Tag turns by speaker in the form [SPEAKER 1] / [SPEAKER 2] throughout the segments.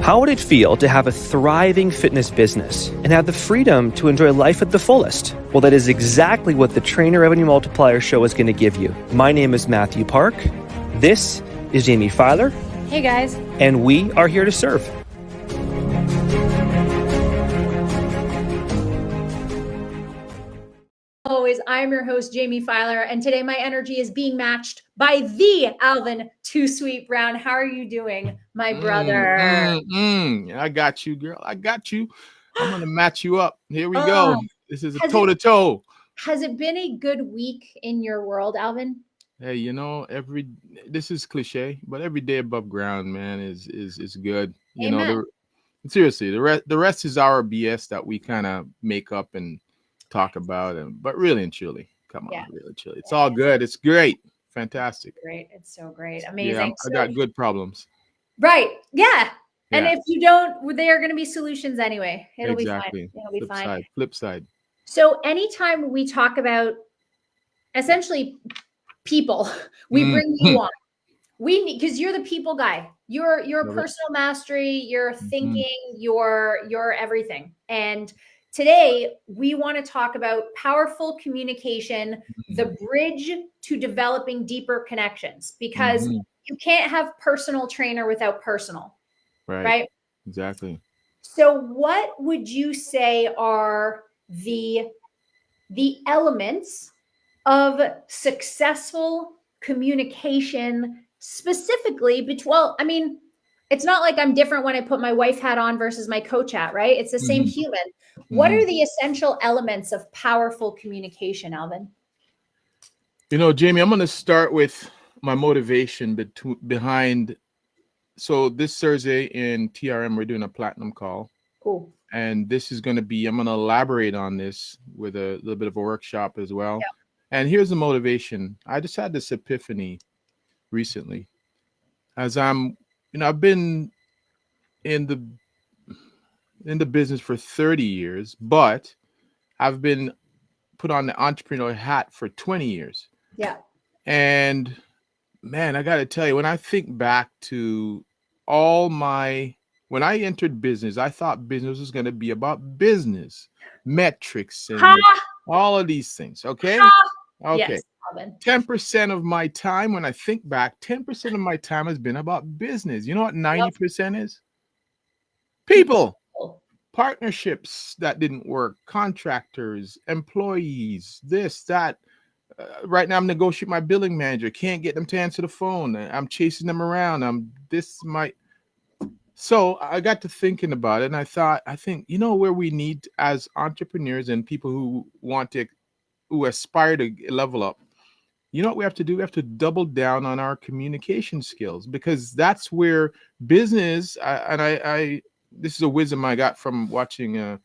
[SPEAKER 1] How would it feel to have a thriving fitness business and have the freedom to enjoy life at the fullest? Well, that is exactly what the Trainer Revenue Multiplier Show is going to give you. My name is Mathew Park. This is Jaime Filer.
[SPEAKER 2] Hey, guys.
[SPEAKER 1] And we are here to serve.
[SPEAKER 2] Always, I'm your host, Jaime Filer, and today my energy is being matched by the Alvin Too Sweet Brown. How are you doing, my brother?
[SPEAKER 3] I got you, girl. I got you. I'm going to match you up. Here we go. This is a toe-to-toe.
[SPEAKER 2] Has it been a good week in your world, Alvin?
[SPEAKER 3] Hey, you know, this is cliche, but every day above ground, man, is good. You
[SPEAKER 2] Amen.
[SPEAKER 3] know, seriously, the rest is our BS that we kind of make up and talk about, but really and truly, come on, really and truly, it's all good. It's great, fantastic,
[SPEAKER 2] great. It's so great, amazing.
[SPEAKER 3] I got good problems,
[SPEAKER 2] right? Yeah. And if you don't, they are going to be solutions anyway. It'll be fine. It'll be fine.
[SPEAKER 3] Flip side.
[SPEAKER 2] So anytime we talk about essentially people, we bring you on. We need, because you're the people guy. You're personal mastery. You're thinking. You're everything. And today, we want to talk about powerful communication, the bridge to developing deeper connections, because you can't have personal trainer without personal, right?
[SPEAKER 3] Exactly.
[SPEAKER 2] So what would you say are the elements of successful communication specifically between, it's not like I'm different when I put my wife hat on versus my coach hat, right? It's the same human. What are the essential elements of powerful communication, Alvin?
[SPEAKER 3] You know, Jamie, I'm going to start with my motivation behind. So this Thursday in TRM, we're doing a platinum call.
[SPEAKER 2] Cool.
[SPEAKER 3] And this is going to be, I'm going to elaborate on this with a little bit of a workshop as well. Yeah. And here's the motivation. I just had this epiphany recently as I've been in the business for 30 years, but I've been put on the entrepreneurial hat for 20 years.
[SPEAKER 2] Yeah.
[SPEAKER 3] And man, I got to tell you, when I think back to when I entered business, I thought business was going to be about business, metrics, and all of these things. Okay. Okay.
[SPEAKER 2] Yes,
[SPEAKER 3] 10% of my time, when I think back, 10% of my time has been about business. You know what 90% is? People, partnerships that didn't work, contractors, employees, this, that. Right now, I'm negotiating my billing manager. Can't get them to answer the phone. I'm chasing them around. So I got to thinking about it, and I think, where we need as entrepreneurs and people who aspire to level up, you know what we have to do? We have to double down on our communication skills, because that's where business, this is a wisdom I got from watching a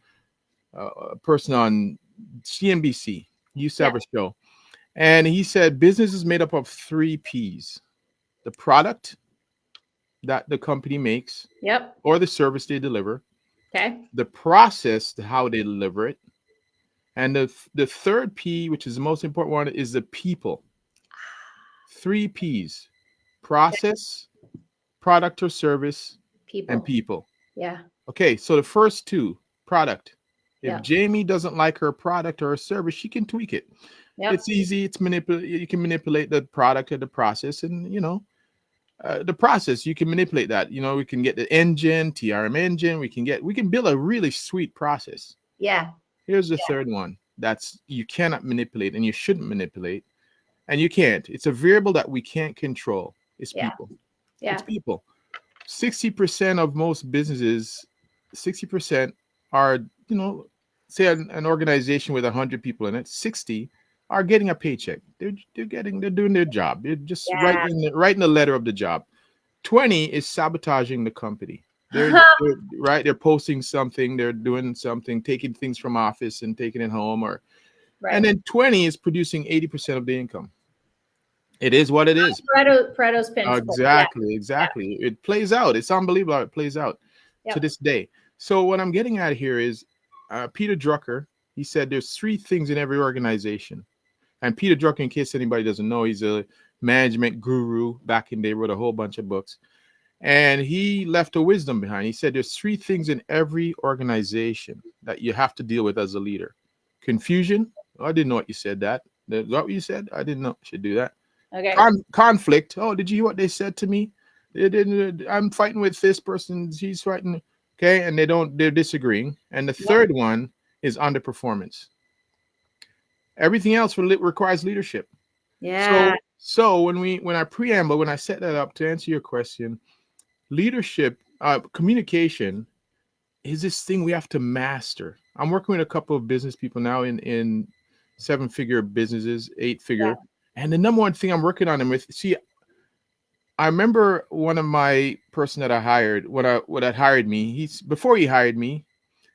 [SPEAKER 3] person on CNBC. He used to have a show. And he said business is made up of 3 P's: the product that the company makes, or the service they deliver, the process, how they deliver it, and the third P, which is the most important one, is the people. 3 P's: process, product or service, and people.
[SPEAKER 2] Yeah.
[SPEAKER 3] Okay, so the first 2, product. If Jamie doesn't like her product or her service, she can tweak it. It's easy. It's you can manipulate the product or the process, and the process, you can manipulate that. We can get the engine, TRM engine. We can build a really sweet process.
[SPEAKER 2] Yeah.
[SPEAKER 3] Here's the third one that's you cannot manipulate, and you shouldn't manipulate, and you can't. It's a variable that we can't control. It's people. Yeah. It's people. 60% of most businesses, 60% are, say an organization with 100 people in it, 60 are getting a paycheck. They're doing their job. They're just writing the letter of the job. 20 is sabotaging the company. They're posting something, they're doing something, taking things from office and taking it home, and then 20 is producing 80% of the income. It is what it is.
[SPEAKER 2] Pareto's principle.
[SPEAKER 3] Exactly. It plays out. It's unbelievable how it plays out to this day. So what I'm getting at here is Peter Drucker. He said there's 3 things in every organization. And Peter Drucker, in case anybody doesn't know, he's a management guru. Back in the day, wrote a whole bunch of books. And he left a wisdom behind. He said there's 3 things in every organization that you have to deal with as a leader. Confusion. Oh, I didn't know what you said that. Is that what you said? I didn't know I should do that.
[SPEAKER 2] Okay.
[SPEAKER 3] Conflict. Oh, did you hear what they said to me? They didn't. I'm fighting with this person. She's fighting. Okay, and they're disagreeing. And the third one is underperformance. Everything else requires leadership.
[SPEAKER 2] Yeah.
[SPEAKER 3] So when I set that up to answer your question, leadership, communication is this thing we have to master. I'm working with a couple of business people now in 7-figure businesses, 8-figure. And the number one thing I'm working on them with, see, I remember one of my person that I hired, when that hired me, before he hired me,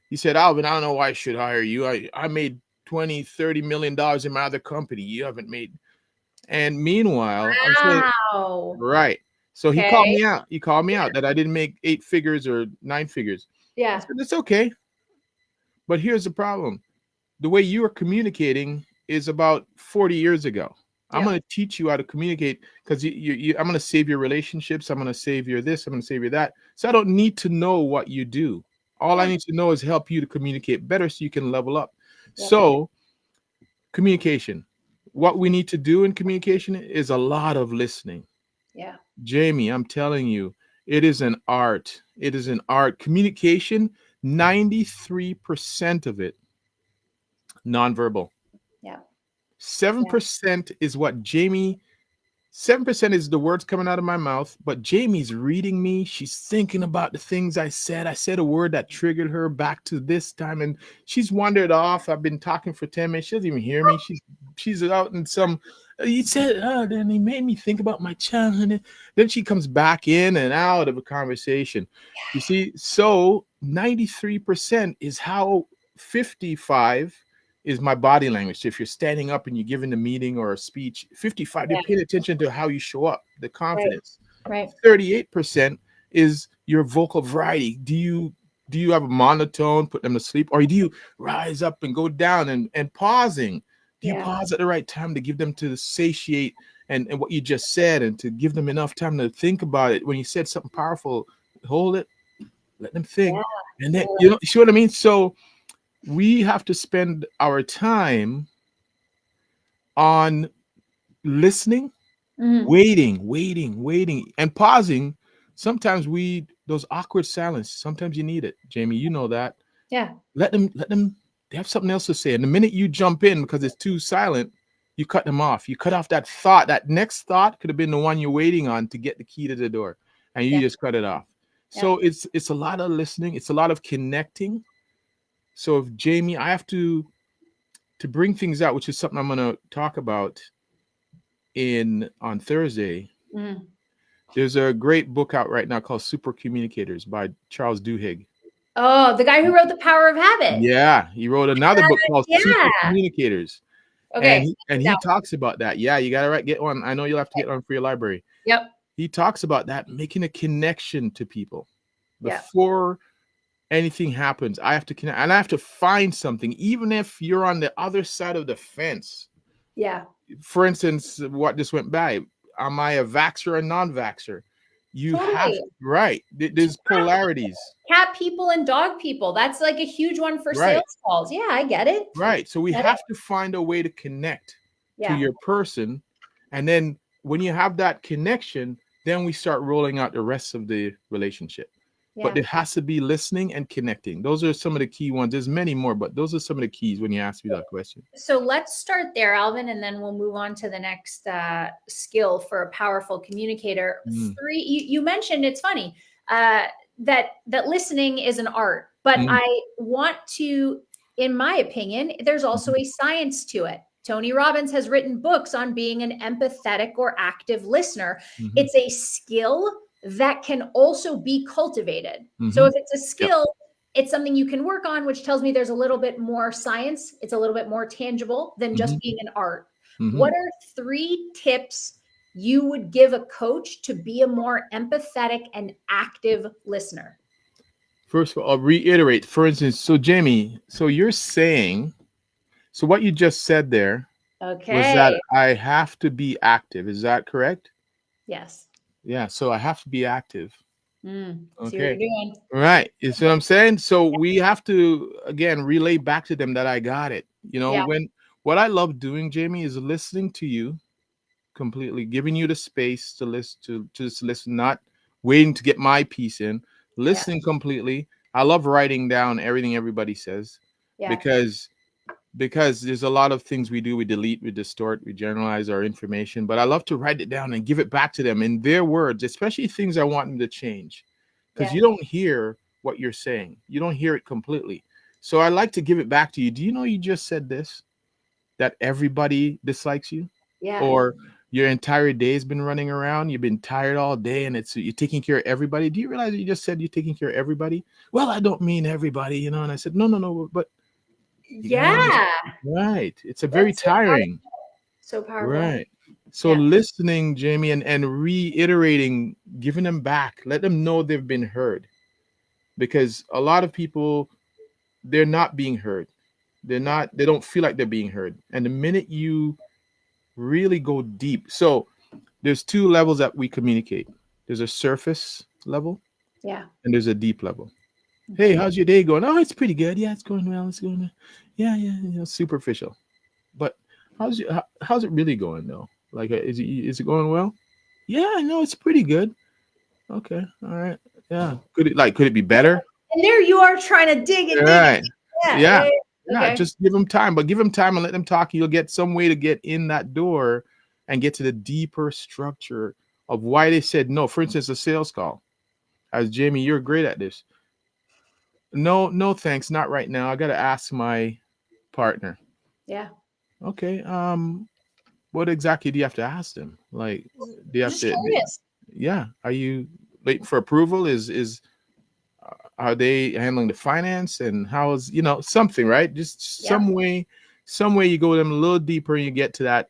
[SPEAKER 3] he said, Alvin, I don't know why I should hire you. I made 20-30 million dollars in my other company. You haven't made. And meanwhile, I'm saying, right. So he called me out. He called me out that I didn't make 8 figures or 9 figures.
[SPEAKER 2] Yeah.
[SPEAKER 3] I said, it's okay. But here's the problem. The way you are communicating is about 40 years ago. I'm going to teach you how to communicate because I'm going to save your relationships. I'm going to save your this. I'm going to save your that. So I don't need to know what you do. All I need to know is help you to communicate better so you can level up. So communication. What we need to do in communication is a lot of listening.
[SPEAKER 2] Yeah.
[SPEAKER 3] Jaime, I'm telling you, it is an art. It is an art. Communication, 93% of it, nonverbal.
[SPEAKER 2] Yeah.
[SPEAKER 3] 7% is what 7% is the words coming out of my mouth, but Jamie's reading me. She's thinking about the things I said. I said a word that triggered her back to this time, and she's wandered off. I've been talking for 10 minutes. She doesn't even hear me. She's out in some. He said, then he made me think about my childhood. Then she comes back in and out of a conversation. You see, so 93% is how 55 is my body language. So if you're standing up and you're giving a meeting or a speech, 55, you're paying attention to how you show up, the confidence.
[SPEAKER 2] Right.
[SPEAKER 3] 38% is your vocal variety. Do you have a monotone, put them to sleep, or do you rise up and go down and pausing? Do you pause at the right time to give them to satiate and what you just said and to give them enough time to think about it? When you said something powerful, hold it, let them think. And then, you see what I mean? So we have to spend our time on listening, waiting, and pausing. Sometimes those awkward silence, sometimes you need it. Jaime, you know that.
[SPEAKER 2] Yeah.
[SPEAKER 3] Let them, they have something else to say. And the minute you jump in because it's too silent, you cut them off. You cut off that thought. That next thought could have been the one you're waiting on to get the key to the door. And you just cut it off. So it's a lot of listening. It's a lot of connecting. So if Jaime, I have to bring things out, which is something I'm going to talk about on Thursday. There's a great book out right now called Super Communicators by Charles Duhigg.
[SPEAKER 2] Oh, the guy who wrote The Power of Habit.
[SPEAKER 3] Yeah, he wrote another book called Super Communicators.
[SPEAKER 2] Okay.
[SPEAKER 3] And he talks about that. Yeah, you got to get one. I know you'll have to get one for your library.
[SPEAKER 2] Yep.
[SPEAKER 3] He talks about that, making a connection to people before anything happens. I have to connect, and I have to find something, even if you're on the other side of the fence.
[SPEAKER 2] Yeah.
[SPEAKER 3] For instance, what just went by, am I a vaxxer or a non-vaxxer? You have, right. There's polarities.
[SPEAKER 2] Cat people and dog people. That's like a huge one for sales calls. Yeah, I get it.
[SPEAKER 3] Right. So we have to find a way to connect to your person. And then when you have that connection, then we start rolling out the rest of the relationship. But there has to be listening and connecting. Those are some of the key ones. There's many more, but those are some of the keys when you ask me that question.
[SPEAKER 2] So let's start there, Alvin, and then we'll move on to the next skill for a powerful communicator. 3, you mentioned, it's funny, that listening is an art, but I want to, in my opinion, there's also a science to it. Tony Robbins has written books on being an empathetic or active listener. It's a skill that can also be cultivated. So if it's a skill, it's something you can work on, which tells me there's a little bit more science. It's a little bit more tangible than just being an art. What are 3 tips you would give a coach to be a more empathetic and active listener?
[SPEAKER 3] First of all, I'll reiterate, for instance, so Jaime, so you're saying, so what you just said there was that I have to be active. Is that correct?
[SPEAKER 2] Yes.
[SPEAKER 3] Yeah, so I have to be active.
[SPEAKER 2] See what you're
[SPEAKER 3] Okay.
[SPEAKER 2] doing.
[SPEAKER 3] Right. You see what I'm saying? So we have to again relay back to them that I got it. You know,
[SPEAKER 2] Yeah.
[SPEAKER 3] when what I love doing, Jamie, is listening to you completely, giving you the space to listen to just listen, not waiting to get my piece in, listening completely. I love writing down everything everybody says
[SPEAKER 2] Yeah.
[SPEAKER 3] because there's a lot of things we do. We delete, we distort, we generalize our information, but I love to write it down and give it back to them in their words, especially things I want them to change, because
[SPEAKER 2] Yeah.
[SPEAKER 3] you don't hear what you're saying. You don't hear it completely. So I like to give it back to you. Do you know you just said this, that everybody dislikes you?
[SPEAKER 2] Yeah.
[SPEAKER 3] Or your entire day has been running around, you've been tired all day, and it's you're taking care of everybody. Do you realize that you just said you're taking care of everybody? Well, I don't mean everybody, you know. And I said, no, but you gotta
[SPEAKER 2] Yeah.
[SPEAKER 3] right. It's a very
[SPEAKER 2] That's so
[SPEAKER 3] tiring.
[SPEAKER 2] So powerful.
[SPEAKER 3] Right. So listening, Jamie, and reiterating, giving them back, let them know they've been heard. Because a lot of people, they're not being heard. They don't feel like they're being heard. And the minute you really go deep, so there's two levels that we communicate. There's a surface level
[SPEAKER 2] Yeah.
[SPEAKER 3] and there's a deep level. Hey, how's your day going? Oh, it's pretty good. Yeah, it's going well. It's going well. Yeah, superficial. But how's it really going though? Like, is it going well? Yeah, no, it's pretty good. Okay, all right. Yeah, could it be better?
[SPEAKER 2] And there you are trying to dig and dig.
[SPEAKER 3] Right.
[SPEAKER 2] Yeah. Okay.
[SPEAKER 3] Just give them time, but give them time and let them talk. You'll get some way to get in that door and get to the deeper structure of why they said no. For instance, a sales call. As Jamie, you're great at this. No, thanks, not right now. I got to ask my partner.
[SPEAKER 2] Yeah.
[SPEAKER 3] Okay. What exactly do you have to ask them? Like, do you have
[SPEAKER 2] Just
[SPEAKER 3] to?
[SPEAKER 2] curious.
[SPEAKER 3] Yeah. Are you waiting for approval? Are they handling the finance and how's something, right? Just some way you go them a little deeper and you get to that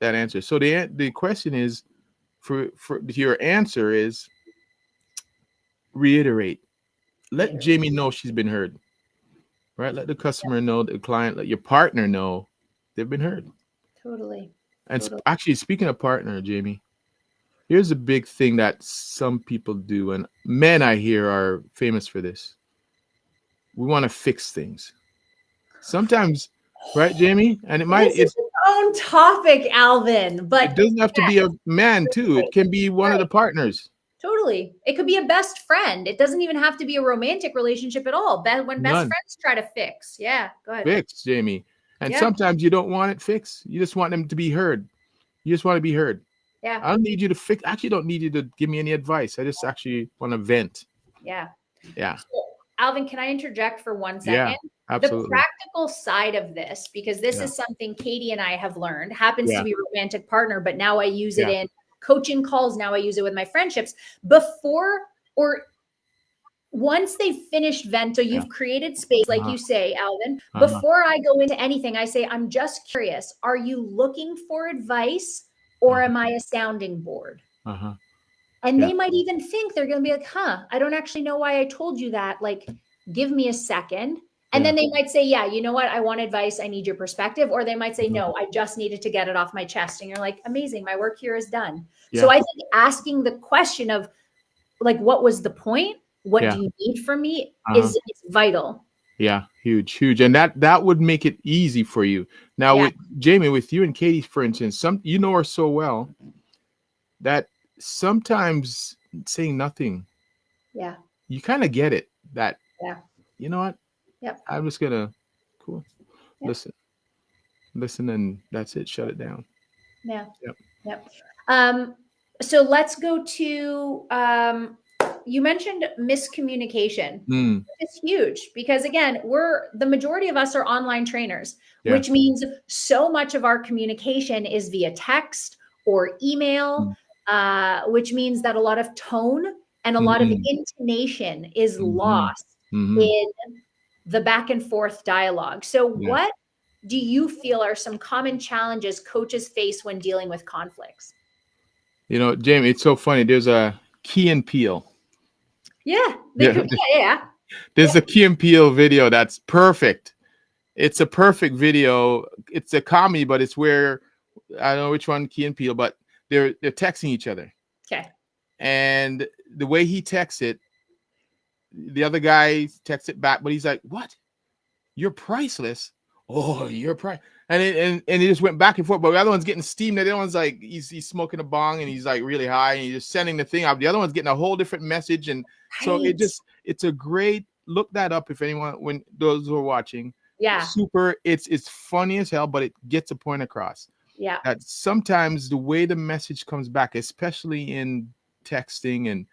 [SPEAKER 3] answer. So the question is for your answer is reiterate. Let Jamie know she's been heard. Right? Let the customer know, the client, let your partner know they've been heard.
[SPEAKER 2] Totally.
[SPEAKER 3] And actually, speaking of partner, Jamie, here's a big thing that some people do, and men I hear are famous for this. We want to fix things. Sometimes, right, Jamie? And it's
[SPEAKER 2] its own topic, Alvin. But
[SPEAKER 3] it doesn't have to be a man too. It can be one of the partners.
[SPEAKER 2] Totally. It could be a best friend. It doesn't even have to be a romantic relationship at all. When best friends try to fix. Yeah, go ahead.
[SPEAKER 3] Fix, Jamie. And sometimes you don't want it fixed. You just want them to be heard. You just want to be heard.
[SPEAKER 2] Yeah.
[SPEAKER 3] I don't need you to fix. Actually, don't need you to give me any advice. I just actually want to vent.
[SPEAKER 2] Yeah.
[SPEAKER 3] Yeah.
[SPEAKER 2] So, Alvin, can I interject for 1 second?
[SPEAKER 3] Yeah, absolutely.
[SPEAKER 2] The practical side of this, because this is something Katie and I have learned, happens to be a romantic partner, but now I use it in coaching calls. Now I use it with my friendships. Before or once they've finished vent, so you've created space, like you say, Alvin, before I go into anything, I say, I'm just curious. Are you looking for advice or am I a sounding board? And they might even think they're going to be like, I don't actually know why I told you that. Like, give me a second. And then they might say, yeah, you know what? I want advice. I need your perspective. Or they might say, no, I just needed to get it off my chest. And you're like, amazing. My work here is done. So I think asking the question of like, what was the point? What do you need from me is vital. Yeah,
[SPEAKER 3] huge. And that would make it easy for you. Now with Jamie, with you and Katie, for instance, you know her so well that sometimes saying nothing, you kind of get it that, you know what? I'm just gonna listen, and that's it. Shut it down.
[SPEAKER 2] So let's go to you mentioned miscommunication. It's huge because again, the majority of us are online trainers, which means so much of our communication is via text or email, which means that a lot of tone and a lot of intonation is lost in the back and forth dialogue. So what do you feel are some common challenges coaches face when dealing with conflicts?
[SPEAKER 3] You know, Jamie, it's so funny. There's a Key and Peele. There's a Key and Peele video that's perfect. It's a perfect video. It's a comedy, but it's where I don't know which one, Key and Peele, but they're texting each other.
[SPEAKER 2] Okay.
[SPEAKER 3] And the way he texts it, the other guy texts it back, but he's like, "What? You're priceless." Oh, you're price. And it just went back and forth. But the other one's getting steamed. The other one's like he's smoking a bong and he's like really high and he's just sending the thing out. The other one's getting a whole different message. And so it's a great, look that up if anyone, when those who are watching.
[SPEAKER 2] Yeah.
[SPEAKER 3] Super. It's funny as hell, but it gets a point across.
[SPEAKER 2] Yeah.
[SPEAKER 3] That sometimes the way the message comes back, especially in texting, and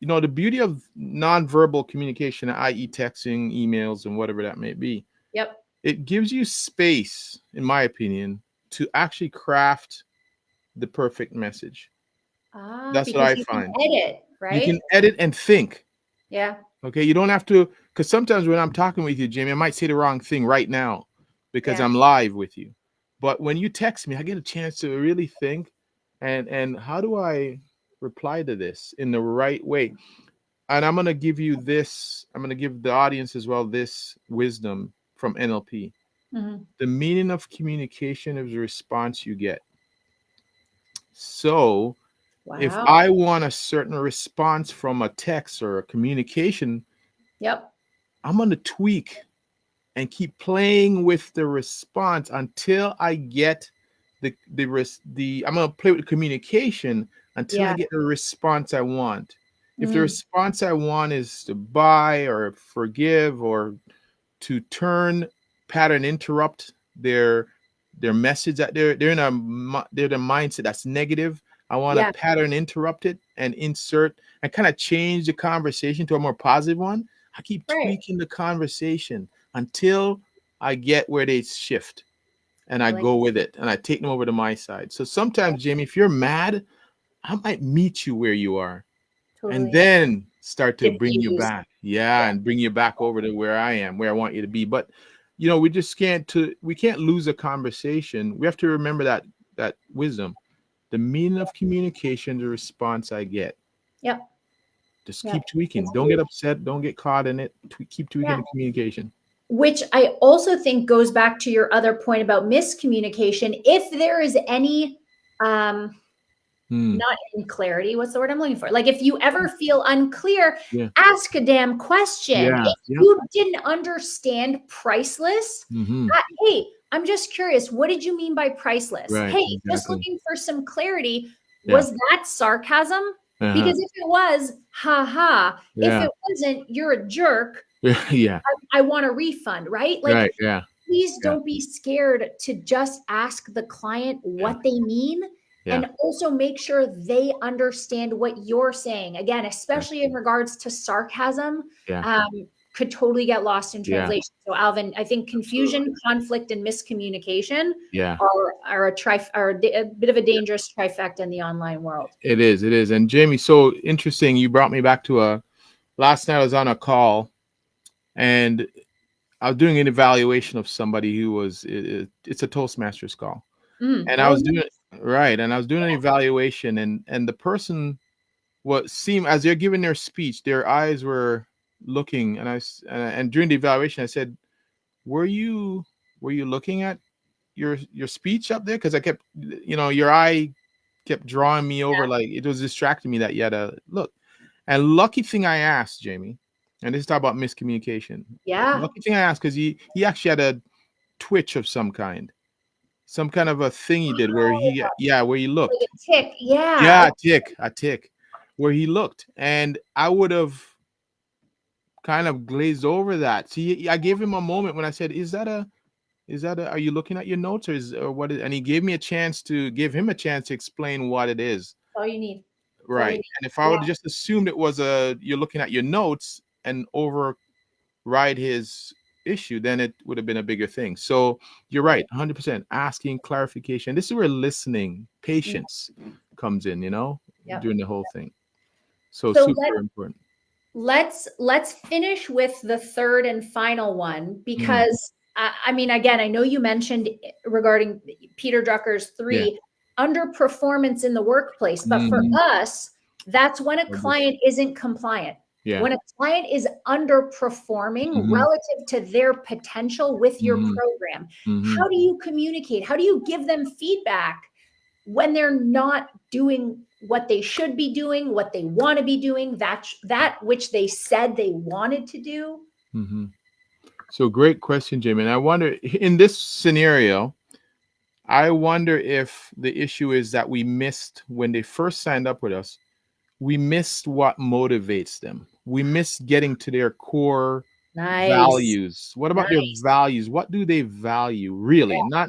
[SPEAKER 3] the beauty of nonverbal communication, i.e. texting, emails, and whatever that may be.
[SPEAKER 2] Yep.
[SPEAKER 3] It gives you space, in my opinion, to actually craft the perfect message. That's what I find.
[SPEAKER 2] Edit, right?
[SPEAKER 3] You can edit and think.
[SPEAKER 2] Yeah.
[SPEAKER 3] Okay. You don't have to, because sometimes when I'm talking with you, Jamie, I might say the wrong thing right now because I'm live with you. But when you text me, I get a chance to really think and how do I reply to this in the right way? And I'm going to give you this. I'm going to give the audience as well this wisdom from NLP.
[SPEAKER 2] Mm-hmm.
[SPEAKER 3] The meaning of communication is the response you get. So if I want a certain response from a text or a communication, I'm going to tweak and keep playing with the response until I get I'm going to play with the communication until I get the response I want. If the response I want is to buy or forgive or to pattern interrupt their message that they're in the mindset that's negative, I want to pattern interrupt it and insert and kind of change the conversation to a more positive one. I keep tweaking the conversation until I get where they shift, and I go with it and I take them over to my side. So sometimes, Jamie, if you're mad, I might meet you where you are. And then start to bring you back. And bring you back over to where I am, where I want you to be. But, we just can't lose a conversation. We have to remember that wisdom, the meaning of communication, the response I get.
[SPEAKER 2] Yep.
[SPEAKER 3] Just keep tweaking. Don't get upset. Don't get caught in it. Keep tweaking the communication.
[SPEAKER 2] Which I also think goes back to your other point about miscommunication. If there is any, not in clarity, what's the word I'm looking for? Like if you ever feel unclear, ask a damn question. If you didn't understand priceless, hey, I'm just curious, what did you mean by priceless? Just looking for some clarity. Was that sarcasm? Because if it was, if it wasn't, you're a jerk. I want a refund, right? Like, please don't be scared to just ask the client what they mean. And also make sure they understand what you're saying. Again, especially in regards to sarcasm, could totally get lost in translation. So Alvin, I think confusion, conflict, and miscommunication are a bit of a dangerous trifecta in the online world.
[SPEAKER 3] It is. And Jamie, so interesting. You brought me back to last night I was on a call and I was doing an evaluation of somebody who was, it's a Toastmasters call. And I was doing and I was doing an evaluation and the person seemed as they're giving their speech, their eyes were looking and during the evaluation I said, were you looking at your speech up there? Because I kept, your eye kept drawing me over, like it was distracting me that you had to look. And lucky thing I asked, Jamie, and this is talk about miscommunication. Lucky thing I asked because he actually had a twitch of some kind of a thing he did where where he looked.
[SPEAKER 2] Like a tick.
[SPEAKER 3] A tick, where he looked. And I would have kind of glazed over that. See, I gave him a moment when I said, are you looking at your notes or what is, and he gave me a chance to explain what it is.
[SPEAKER 2] All you need.
[SPEAKER 3] Right. And if I would have just assumed it was you're looking at your notes and override his issue, then it would have been a bigger thing. So you're right, 100% asking clarification. This is where listening, patience comes in, during the whole thing. So super important.
[SPEAKER 2] Let's finish with the third and final one because I mean, again, I know you mentioned regarding Peter Drucker's 3 underperformance in the workplace, but for us, that's when a client isn't compliant. When a client is underperforming relative to their potential with your program, how do you communicate? How do you give them feedback when they're not doing what they should be doing, what they want to be doing, that which they said they wanted to do.
[SPEAKER 3] Mm-hmm. So great question, Jim. And I wonder, in this scenario, I wonder if the issue is that we missed when they first signed up with us, we missed what motivates them. We missed getting to their core values. What about their values? What do they value really?
[SPEAKER 2] Yeah.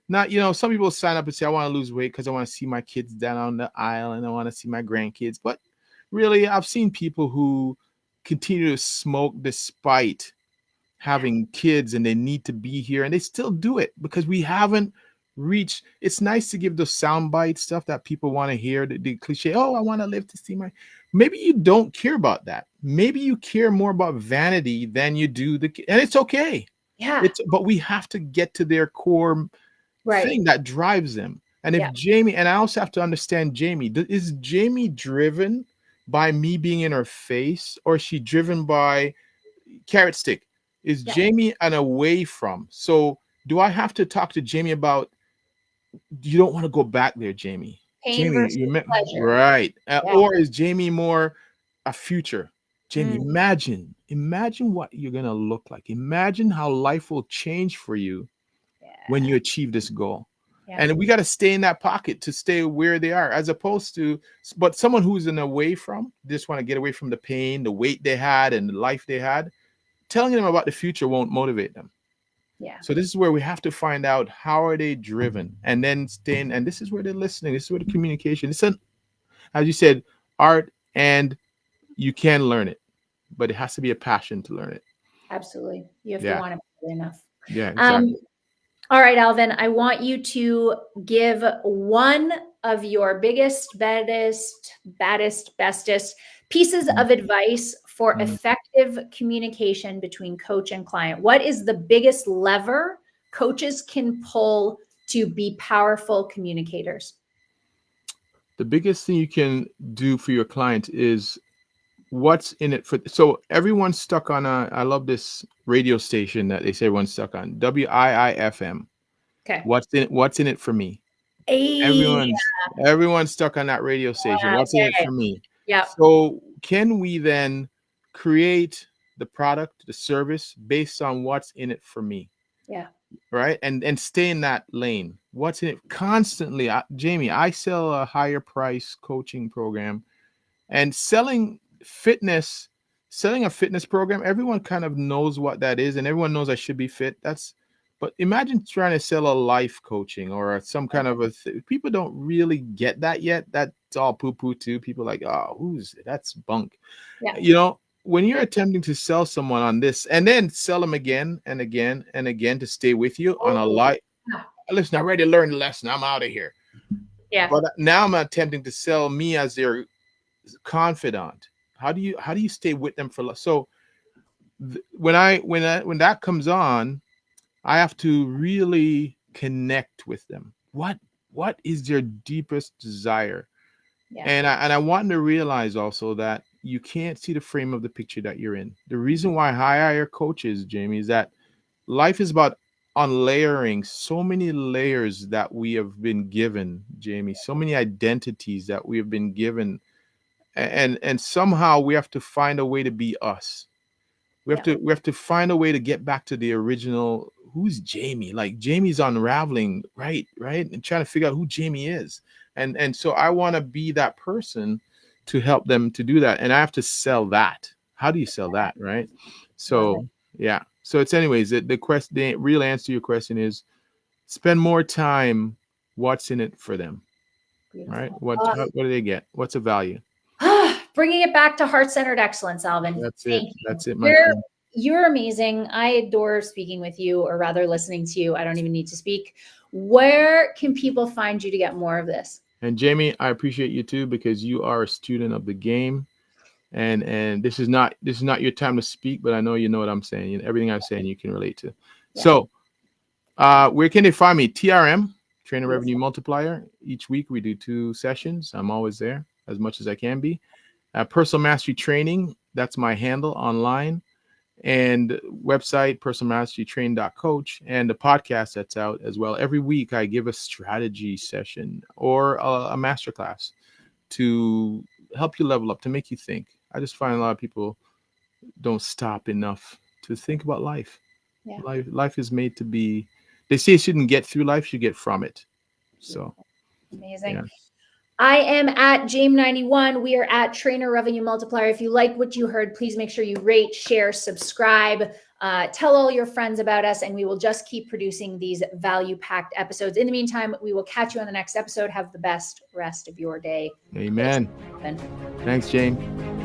[SPEAKER 3] Not, some people sign up and say, I want to lose weight because I want to see my kids down on the aisle and I want to see my grandkids. But really, I've seen people who continue to smoke despite having kids and they need to be here and they still do it because we haven't reached. It's nice to give those soundbite stuff that people want to hear, the cliche, oh, I want to live to see my. Maybe you don't care about that. Maybe you care more about vanity than you do and it's okay.
[SPEAKER 2] Yeah.
[SPEAKER 3] But we have to get to their core thing that drives them. And if Jamie, and I also have to understand Jamie, is Jamie driven by me being in her face, or is she driven by carrot stick? Is Jamie an away from? So do I have to talk to Jamie about, you don't want to go back there, Jamie?
[SPEAKER 2] Pain versus pleasure.
[SPEAKER 3] Right. Or is Jamie more a future? Jamie, imagine what you're going to look like. Imagine how life will change for you when you achieve this goal. Yeah. And we got to stay in that pocket to stay where they are, as opposed to, but someone who's an away from, just want to get away from the pain, the weight they had and the life they had. Telling them about the future won't motivate them.
[SPEAKER 2] Yeah.
[SPEAKER 3] So this is where we have to find out, how are they driven, and then staying. And this is where they're listening. This is where the communication. It's as you said, art, and you can learn it, but it has to be a passion to learn it.
[SPEAKER 2] Absolutely. You have to want it enough.
[SPEAKER 3] Yeah. Exactly.
[SPEAKER 2] All right, Alvin, I want you to give one of your biggest, baddest, bestest pieces of advice for effective communication between coach and client. What is the biggest lever coaches can pull to be powerful communicators?
[SPEAKER 3] The biggest thing you can do for your client is what's in it for. So everyone's stuck on I love this radio station that they say everyone's stuck on, WIIFM.
[SPEAKER 2] Okay.
[SPEAKER 3] What's in it for me? Everyone's stuck on that radio station. What's in it for me?
[SPEAKER 2] Yeah.
[SPEAKER 3] So can we then create the product, the service based on what's in it for me?
[SPEAKER 2] Yeah.
[SPEAKER 3] Right. And stay in that lane. What's in it constantly? Jamie, I sell a higher price coaching program, and selling a fitness program, everyone kind of knows what that is, and everyone knows I should be fit. But imagine trying to sell a life coaching or some kind of people don't really get that yet. That's all poo-poo too. People are like, oh, that's bunk. Yeah. When you're attempting to sell someone on this and then sell them again and again and again to stay with you on a life. Listen, I'm ready to learn the lesson. I'm out of here. Yeah. But now I'm attempting to sell me as their confidant. How do you stay with them for? So when that comes on, I have to really connect with them. What is their deepest desire? Yeah. And I want them to realize also that you can't see the frame of the picture that you're in. The reason why I hire coaches, Jamie, is that life is about unlayering so many layers that we have been given, Jamie, so many identities that we have been given. And somehow we have to find a way to be us. We have to find a way to get back to the original. Who's Jamie? Like Jamie's unraveling, right? And trying to figure out who Jamie is. And so I want to be that person to help them to do that. And I have to sell that. How do you sell that? Right. So, yeah. So it's anyways, the real answer to your question is spend more time. What's in it for them? Beautiful. Right. What do they get? What's the value?
[SPEAKER 2] Bringing it back to heart-centered excellence, Alvin.
[SPEAKER 3] That's it. That's it.
[SPEAKER 2] You're amazing. I adore speaking with you, or rather listening to you. I don't even need to speak. Where can people find you to get more of this?
[SPEAKER 3] And Jamie, I appreciate you too, because you are a student of the game. And this is not your time to speak, but I know you know what I'm saying. Everything I'm saying you can relate to. Yeah. So where can they find me? TRM, Trainer Revenue Multiplier. Each week we do 2 sessions. I'm always there as much as I can be. Personal Mastery Training, that's my handle online. And website, personalmasterytrain.coach, and the podcast that's out as well. Every week I give a strategy session or a masterclass. to help you level up, to make you think. I just find a lot of people don't stop enough to think about life.
[SPEAKER 2] Yeah.
[SPEAKER 3] Life is made to be, they say you shouldn't get through life, you get from it. So
[SPEAKER 2] amazing.
[SPEAKER 3] yeah.
[SPEAKER 2] I am at Jaime91. We are at Trainer Revenue Multiplier. If you like what you heard, please make sure you rate, share, subscribe, tell all your friends about us, and we will just keep producing these value-packed episodes. In the meantime, we will catch you on the next episode. Have the best rest of your day.
[SPEAKER 3] Amen. Thanks, James.